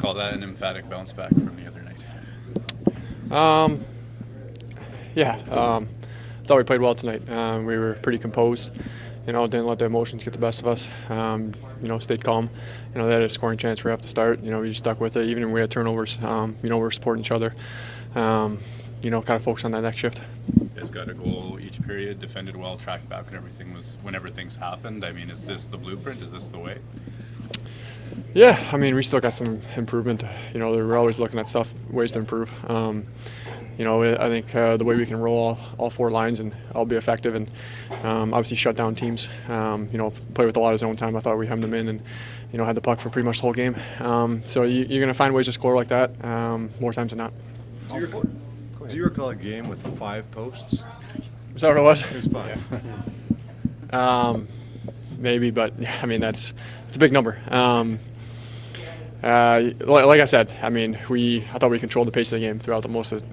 call that an emphatic bounce back from the other night? I thought we played well tonight. We were pretty composed. Didn't let the emotions get the best of us. Stayed calm. They had a scoring chance right off the start. We just stuck with it. Even when we had turnovers, we're supporting each other. Kind of focus on that next shift. You guys got a goal each period, defended well, tracked back whenever things happened. I mean, is this the blueprint? Is this the way? Yeah, we still got some improvement. We're always looking at ways to improve. I think the way we can roll all four lines and all be effective and obviously shut down teams, play with a lot of zone time. I thought we hemmed them in and, had the puck for pretty much the whole game. So you're going to find ways to score like that more times than not. Do you recall a game with 5 posts? Is that what it was? It was 5. Yeah. Maybe, but it's a big number. Like I said, I thought we controlled the pace of the game throughout most of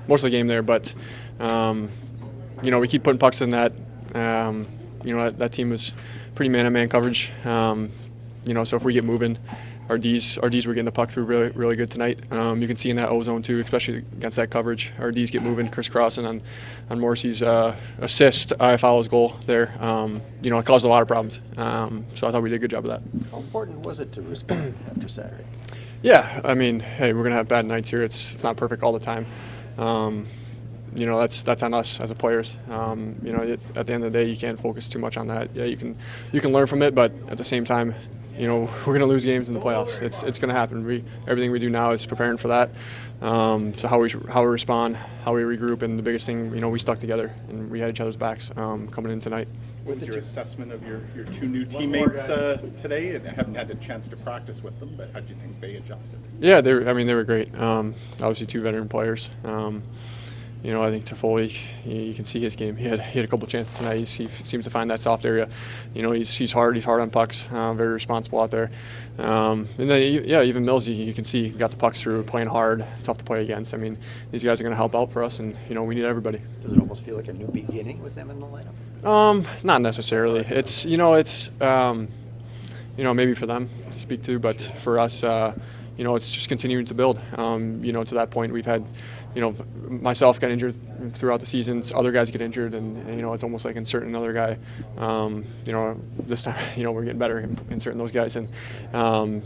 the game there. But we keep putting pucks in that. That team was pretty man-on-man coverage. So if we get moving, our D's were getting the puck through really, really good tonight. You can see in that O zone too, especially against that coverage. Our D's get moving, crisscrossing on Morrissey's assist, IFL's goal there. It caused a lot of problems. So I thought we did a good job of that. How important was it to respond after Saturday? Yeah, hey, we're gonna have bad nights here. It's not perfect all the time. That's on us as a players. At the end of the day, you can't focus too much on that. Yeah, you can learn from it, but at the same time, we're going to lose games in the playoffs. It's going to happen. Everything we do now is preparing for that. So how we respond, how we regroup, and the biggest thing, we stuck together and we had each other's backs coming in tonight. What was your assessment of your 2 new teammates today? I haven't had a chance to practice with them, but how do you think they adjusted? Yeah, they were great. Obviously, 2 veteran players. I think Toffoli, you can see his game. He had a couple chances tonight. He seems to find that soft area. He's hard on pucks. Very responsible out there. And then even Mills, you can see he got the pucks through, playing hard, tough to play against. These guys are going to help out for us, and we need everybody. Does it almost feel like a new beginning with them in the lineup? Not necessarily. It's maybe for them to speak to, but for us, it's just continuing to build. To that point, we've had. Myself got injured throughout the seasons. Other guys get injured, and it's almost like inserting another guy. This time, we're getting better in inserting those guys, and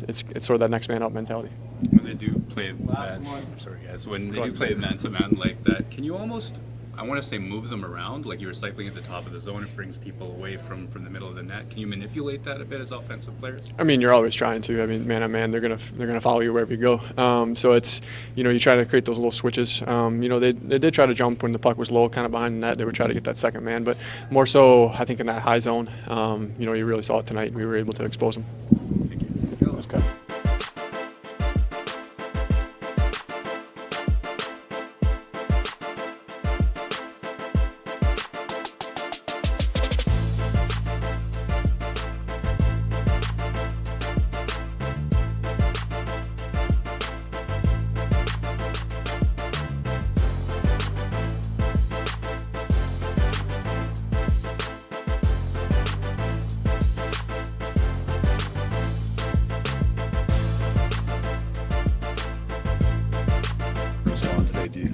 it's sort of that next man up mentality. When they do play man-to-man like that, can you almost, I want to say, move them around? Like you're cycling at the top of the zone, it brings people away from the middle of the net. Can you manipulate that a bit as offensive players? You're always trying to. Man on man, they're gonna follow you wherever you go. So it's you try to create those little switches. They did try to jump when the puck was low, kind of behind the net. They would try to get that second man, but more so, I think in that high zone. You really saw it tonight. We were able to expose them. Thank you. Let's go.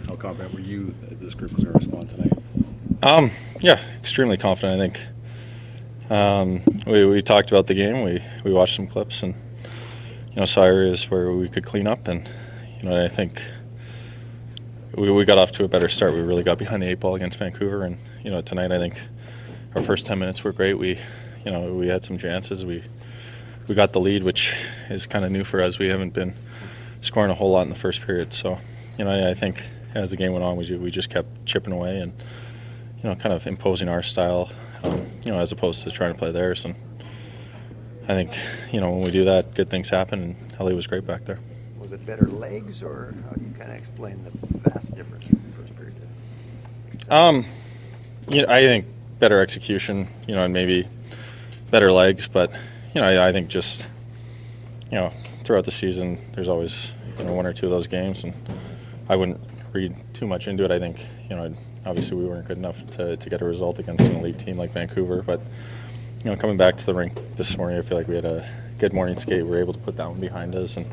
How confident were you that this group was going to respond tonight? Yeah, extremely confident. I think we talked about the game. We watched some clips and saw areas where we could clean up, and I think we got off to a better start. We really got behind the 8 ball against Vancouver, and tonight I think our first 10 minutes were great. We had some chances. We got the lead, which is kind of new for us. We haven't been scoring a whole lot in the first period, so. I think as the game went on, we just kept chipping away and, kind of imposing our style, as opposed to trying to play theirs. And I think, when we do that, good things happen, and LA was great back there. Was it better legs, or how do you kind of explain the vast difference from the first period? I think better execution, and maybe better legs, but, I think just, throughout the season, there's always, 1 or 2 of those games, and I wouldn't read too much into it. I think, obviously we weren't good enough to get a result against an elite team like Vancouver. But, coming back to the rink this morning, I feel like we had a good morning skate. We were able to put that one behind us. And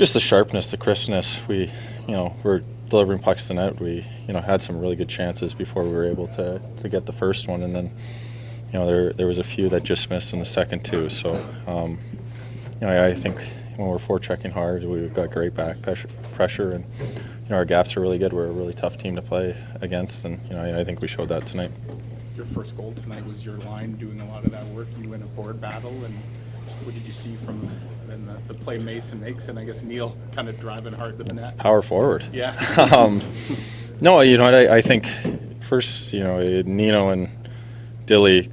just the sharpness, the crispness. We're delivering pucks to the net. We had some really good chances before we were able to get the first one, and then there was a few that just missed in the second too. So I think when we're forechecking hard, we've got great back pressure, and our gaps are really good. We're a really tough team to play against, and I think we showed that tonight. Your first goal tonight was your line doing a lot of that work. You win a board battle, and what did you see from the play Mason makes, and I guess Neil kind of driving hard to the net? Power forward. Yeah. No, I think first, Nino and Dilly,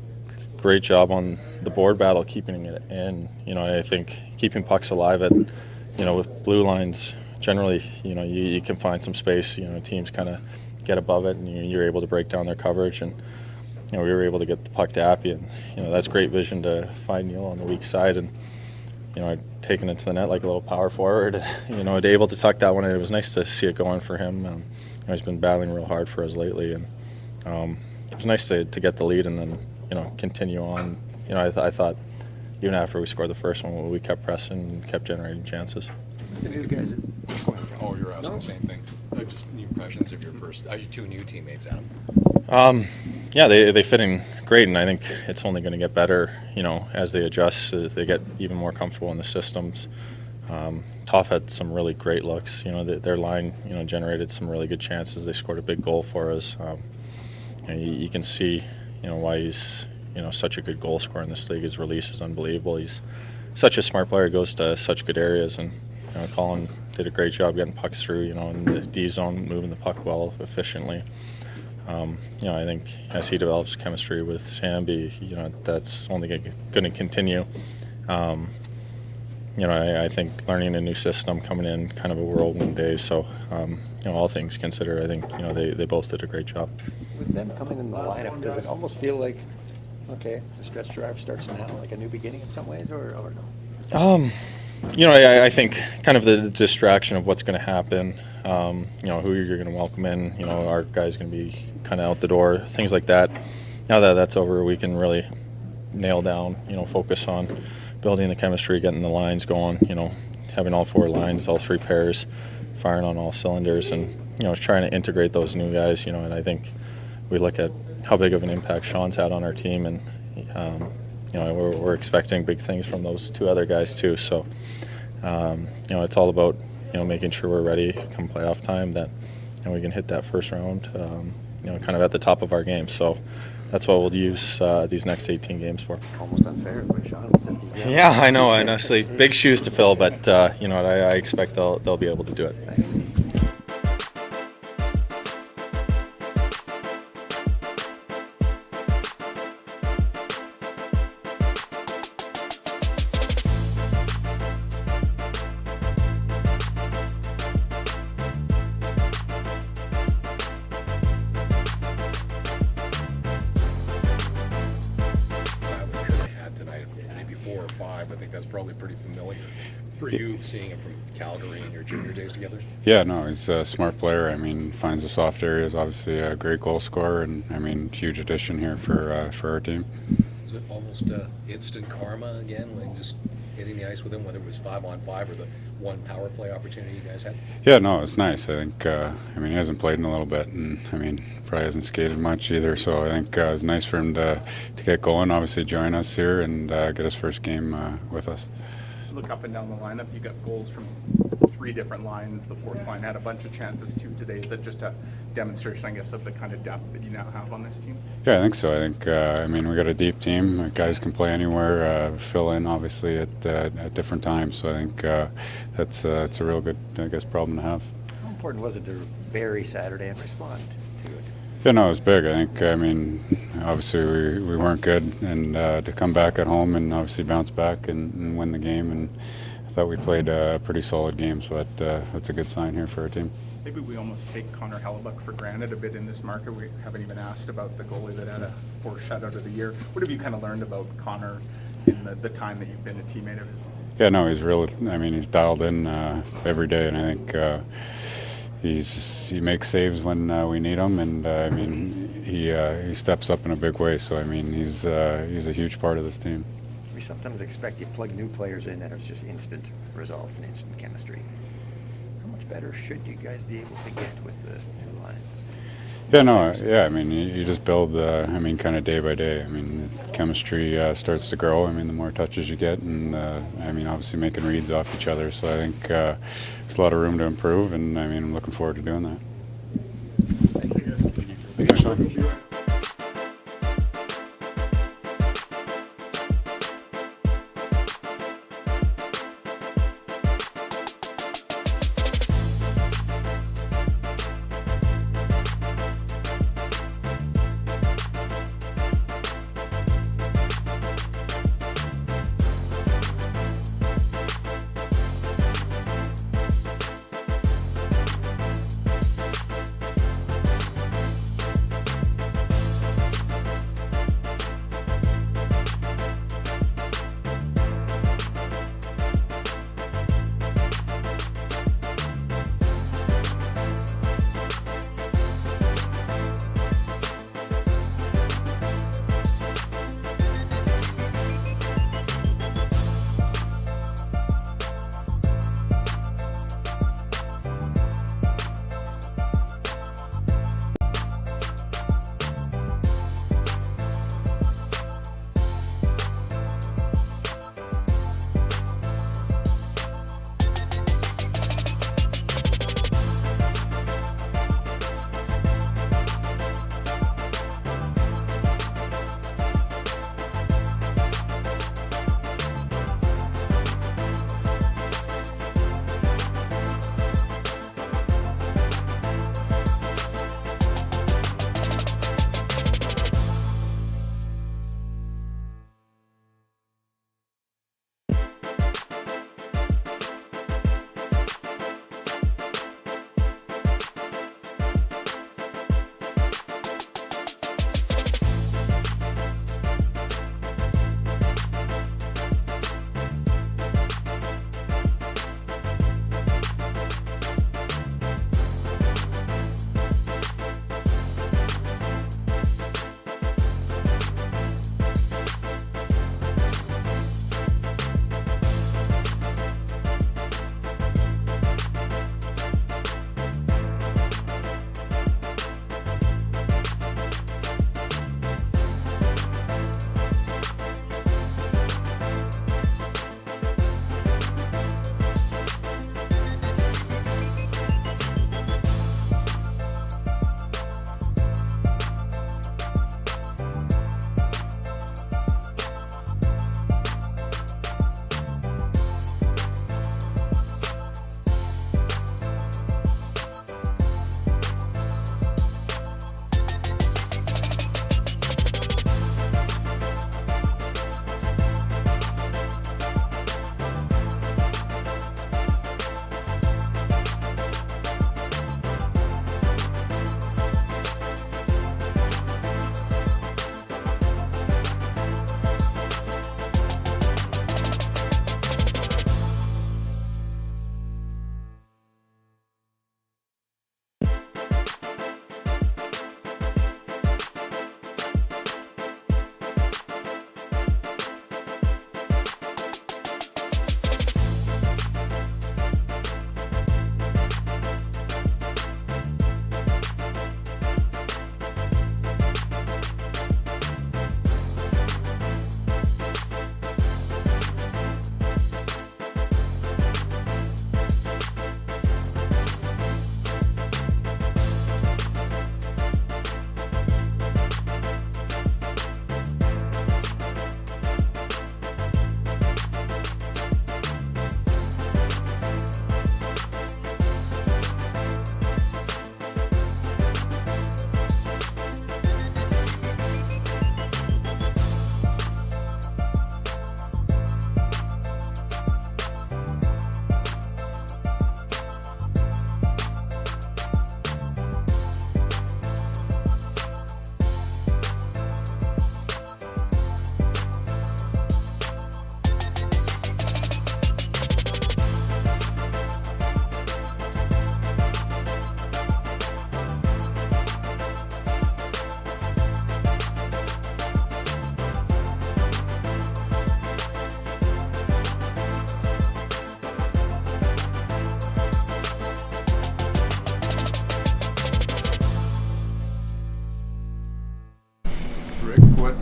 great job on the board battle, keeping it in. I think keeping pucks alive at, with blue lines, generally, you can find some space. Teams kind of get above it, and you're able to break down their coverage, and we were able to get the puck to Appy, and that's great vision to find Neil on the weak side, and taking it to the net like a little power forward. Able to tuck that one in. It was nice to see it going for him. He's been battling real hard for us lately, and it was nice to get the lead and then continue on. I thought even after we scored the first one, we kept pressing and kept generating chances. You guys, Oh, you're asking the same thing. Just the impressions of your two new teammates, Adam. Yeah, they fit in great, and I think it's only going to get better, as they adjust, they get even more comfortable in the systems. Toff had some really great looks. Their line, generated some really good chances. They scored a big goal for us. You can see, why he's, such a good goal scorer in this league. His release is unbelievable. He's such a smart player. Goes to such good areas, and Colin did a great job getting pucks through, in the D zone, moving the puck well, efficiently. I think as he develops chemistry with Samby, that's only going to continue. I think learning a new system, coming in kind of a whirlwind day. So, all things considered, I think, they both did a great job. with them coming in the lineup, does it almost feel like, okay, the stretch drive starts now, like a new beginning in some ways, or no? I think kind of the distraction of what's going to happen, who you're going to welcome in, our guy's going to be kind of out the door, things like that. Now that that's over, we can really nail down, focus on building the chemistry, getting the lines going, having all four lines, all three pairs, firing on all cylinders, and, trying to integrate those new guys, and I think we look at how big of an impact Sean's had on our team, and, we're expecting big things from those two other guys too. So, it's all about, making sure we're ready come playoff time, that we can hit that first round, kind of at the top of our game. So that's what we'll use these next 18 games for. Almost unfair the way Sean was at the Yeah, I know. Honestly, big shoes to fill, but I expect they'll be able to do it. I think that's probably pretty familiar for you, seeing him from Calgary and your junior days together. Yeah, no, he's a smart player. Finds the soft areas. Obviously, a great goal scorer, and huge addition here for our team. Is it almost instant karma again when just hitting the ice with him, whether it was 5-on-5 or the one power play opportunity you guys had? Yeah, no, it's nice. I think, he hasn't played in a little bit, and probably hasn't skated much either. So I think it's nice for him to get going. Obviously, join us here and get his first game with us. Look up and down the lineup. You got goals from 3 different lines. The fourth line had a bunch of chances too today. Is that just a demonstration, I guess, of the kind of depth that you now have on this team? Yeah, I think so. I think we got a deep team. Guys can play anywhere, fill in obviously at different times. So I think it's a real good, problem to have. How important was it to bury Saturday and respond to it? Yeah, no, it was big. I think, obviously we weren't good, and to come back at home and obviously bounce back and win the game, and I thought we played a pretty solid game, so that's a good sign here for our team. Maybe we almost take Connor Hellebuck for granted a bit in this market. We haven't even asked about the goalie that had a 4th shutout of the year. What have you kind of learned about Connor in the time that you've been a teammate of his? Yeah, no, he's really, he's dialed in every day, and I think he makes saves when we need him, and he steps up in a big way. So he's a huge part of this team. sometimes expect you plug new players in that it's just instant results and instant chemistry. How much better should you guys be able to get with the new lines? Yeah, no, yeah. I mean, you just build. I mean, kind of day by day. I mean, chemistry starts to grow. I mean, the more touches you get, and I mean, obviously making reads off each other. So I think there's a lot of room to improve, and I mean, I'm looking forward to doing that. Thanks, Sean.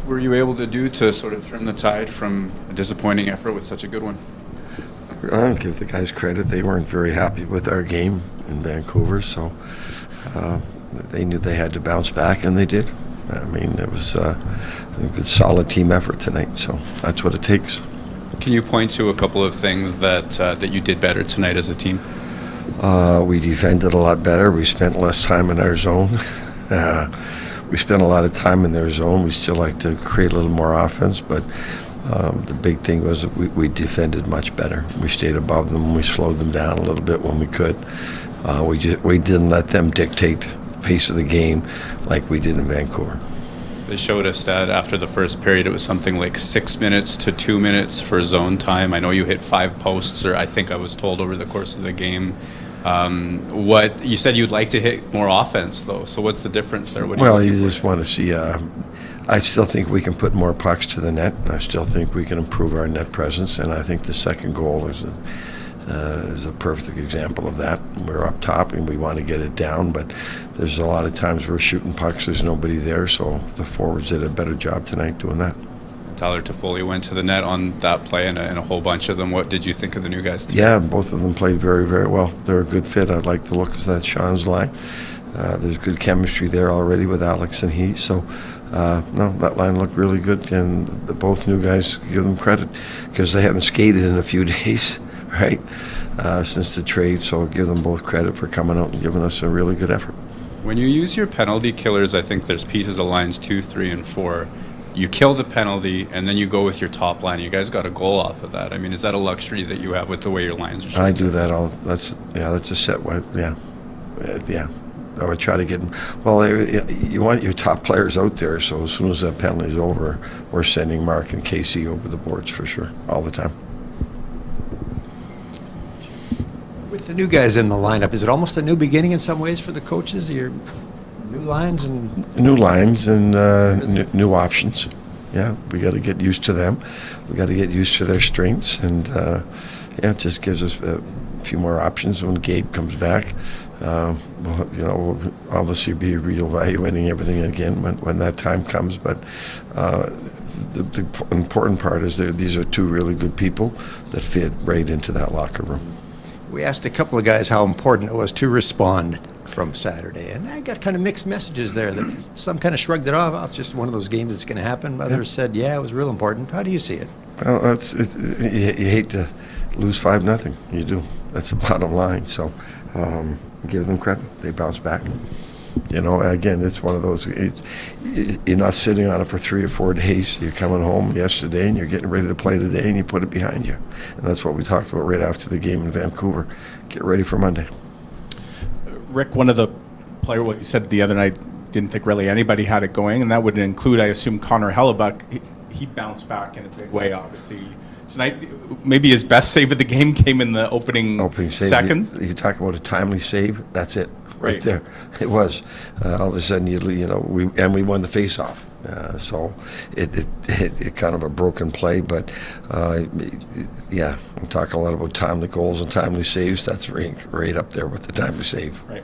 were you able to do to sort of turn the tide from a disappointing effort with such a good one? I don't give the guys credit. They weren't very happy with our game in Vancouver, so they knew they had to bounce back, and they did. I mean, it was a good, solid team effort tonight, so that's what it takes. Can you point to a couple of things that you did better tonight as a team? We defended a lot better. We spent less time in our zone. We spent a lot of time in their zone. We still like to create a little more offense, but the big thing was that we defended much better. We stayed above them. We slowed them down a little bit when we could. We didn't let them dictate the pace of the game like we did in Vancouver. They showed us that after the first period, it was something like 6 minutes to 2 minutes for zone time. I know you hit 5 posts, or I think I was told over the course of the game. What you said you'd like to hit more offense, though. So what's the difference there? What Well, you just want to see. I still think we can put more pucks to the net. I still think we can improve our net presence, and I think the second goal is a perfect example of that. We're up top and we want to get it down, but there's a lot of times we're shooting pucks. There's nobody there, so the forwards did a better job tonight doing that. Tyler Toffoli went to the net on that play and a whole bunch of them. What did you think of the new guys today? Yeah, both of them played very, very well. They're a good fit. I like the look of that Sean's line. There's good chemistry there already with Alex and he. So, no, that line looked really good. And both new guys, give them credit because they haven't skated in a few days, right, since the trade. So give them both credit for coming out and giving us a really good effort. When you use your penalty killers, I think there's pieces of lines 2, 3, and 4. You kill the penalty, and then you go with your top line. You guys got a goal off of that. I mean, is that a luxury that you have with the way your lines are shaped? I do that all. That's a set way. Yeah. I would try to get them. Well, you want your top players out there, so as soon as that penalty's over, we're sending Mark and Casey over the boards for sure, all the time. With the new guys in the lineup, is it almost a new beginning in some ways for the coaches? Your new lines and new options. Yeah, we got to get used to them. We got to get used to their strengths, and it just gives us a few more options when Gabe comes back. We'll obviously be reevaluating everything again when that time comes. But the important part is that these are two really good people that fit right into that locker room. we asked a couple of guys how important it was to respond from Saturday, and I got kind of mixed messages there. That some kind of shrugged it off. Oh, it's just one of those games that's going to happen. Others said, yeah, it was real important. How do you see it? Well, you hate to lose 5-0. You do. That's the bottom line. So give them credit. They bounce back. You know, again, it's one of those. You're not sitting on it for 3 or 4 days. You're coming home yesterday and you're getting ready to play today, and you put it behind you. And that's what we talked about right after the game in Vancouver. Get ready for Monday. Rick, one of the players, what you said the other night, didn't think really anybody had it going, and that would include, I assume, Connor Hellebuck. He bounced back in a big way, obviously. Tonight, maybe his best save of the game came in the opening save. seconds. You talk about a timely save. That's it, right there. It was. All of a sudden, we won the face-off. So it kind of a broken play, but yeah, I'm talking a lot about timely goals and timely saves. That's right up there with the timely save. Right.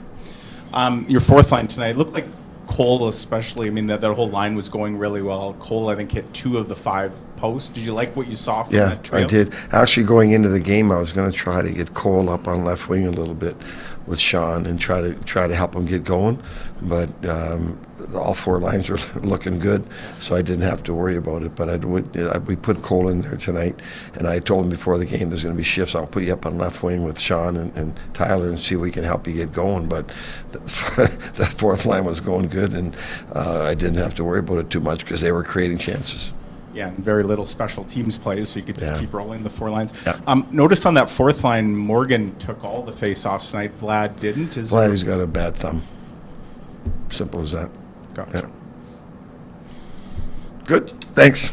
Your fourth line tonight looked like Cole, especially. I mean, that whole line was going really well. Cole, I think, hit 2 of the 5 posts. Did you like what you saw from that trio? I did. Actually, going into the game, I was going to try to get Cole up on left wing a little bit with Sean and try to help him get going, but all 4 lines were looking good, so I didn't have to worry about it. But we put Cole in there tonight, and I told him before the game there's going to be shifts. I'll put you up on left wing with Sean and Tyler and see if we can help you get going. But the fourth line was going good, and I didn't have to worry about it too much because they were creating chances. Yeah, and very little special teams plays, so you could just keep rolling the 4 lines. Yeah. Noticed on that fourth line, Morgan took all the face-offs tonight. Vlad didn't. Vlad's got a bad thumb. Simple as that. Gotcha. Yeah. Good. Thanks.